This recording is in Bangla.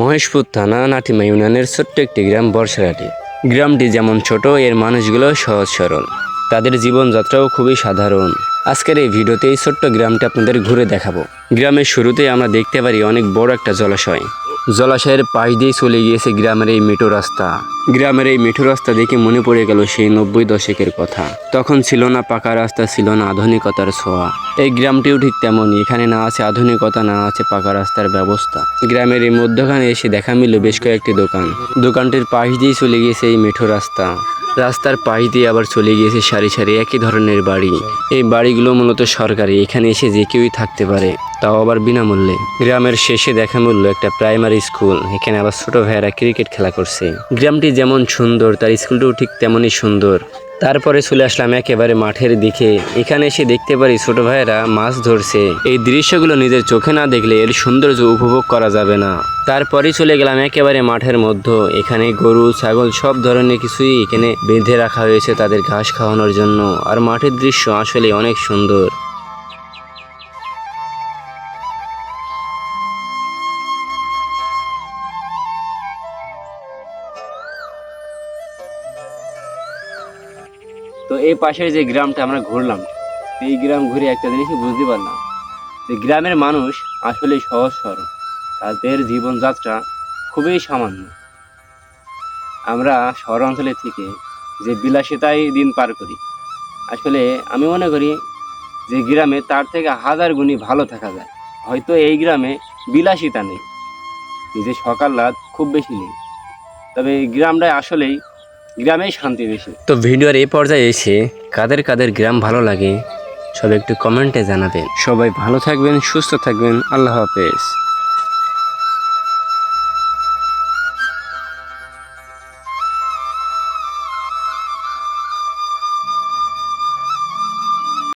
মহেশপুর থানা নাটিমা ইউনিয়নের ছোট্ট একটি গ্রাম বর্ষারাটি। গ্রামটি যেমন ছোট, এর মানুষগুলো সহজ সরল, তাদের জীবনযাত্রাও খুবই সাধারণ। আজকের এই ভিডিওতে এই ছোট্ট গ্রামটি আপনাদের ঘুরে দেখাবো। গ্রামের শুরুতেই আমরা দেখতে পারি অনেক বড় একটা জলাশয়। জলাশয়ের পাশ দিয়ে চলে গিয়েছে গ্রামের এই মেঠো রাস্তা। গ্রামের এই মেঠো রাস্তা দেখে মনে পড়ে গেল সেই 90 দশকের কথা। তখন ছিল না পাকা রাস্তা, ছিল না আধুনিকতার ছোঁয়া। এই গ্রামটিও ঠিক তেমনই, এখানে না আছে আধুনিকতা, না আছে পাকা রাস্তার ব্যবস্থা। গ্রামের এই মধ্যখানে এসে দেখা মিলল বেশ কয়েকটি দোকান। দোকানটির পাশ দিয়ে চলে গিয়েছে এই মেঠো রাস্তা। রাস্তার পাশ দিয়ে আবার চলে গিয়েছে সারি সারি একই ধরনের বাড়ি। এই বাড়িগুলো মূলত সরকারি, এখানে এসে যে কেউই থাকতে পারে, তাও আবার বিনামূল্যে। গ্রামের শেষে দেখা মিলল একটা প্রাইমারি স্কুল, এখানে আবার ছোট ভাইয়েরা ক্রিকেট খেলা করছে। গ্রামটি যেমন সুন্দর, তার স্কুলটাও ঠিক তেমনই সুন্দর। তারপরে চলে আসলাম একেবারে মাঠের দিকে। এখানে এসে দেখতে পারি ছোট ভাইয়েরা মাছ ধরছে। এই দৃশ্যগুলো নিজের চোখে না দেখলে এর সৌন্দর্য উপভোগ করা যাবে না। তারপরে চলে গেলাম একেবারে মাঠের মধ্যে। এখানে গরু ছাগল সব ধরনের কিছুই এখানে বেঁধে রাখা হয়েছে তাদের ঘাস খাওয়ানোর জন্য। আর মাঠের দৃশ্য আসলে অনেক সুন্দর। তো এই পাশের যে গ্রামটা আমরা ঘুরলাম, এই গ্রাম ঘুরে একটা জিনিসই বুঝতে পারলাম যে গ্রামের মানুষ আসলে সহজ সরল, তাদের জীবনযাত্রা খুবই সামান্য। আমরা শহর অঞ্চলে থেকে যে বিলাসিতায় দিন পার করি, আসলে আমি মনে করি যে গ্রামে তার থেকে হাজার গুণই ভালো থাকা যায়। হয়তো এই গ্রামে বিলাসিতা নেই, নিজে সকাল রাত খুব বেশি নেই, তবে এই গ্রামটায় আসলেই গ্রামেই শান্তি বেশি। তো ভিডিওর এই পর্যায়ে এসে কাদের কাদের গ্রাম ভালো লাগে সবাই একটু কমেন্টে জানাবেন। সবাই ভালো থাকবেন, সুস্থ থাকবেন। আল্লাহ হাফেজ।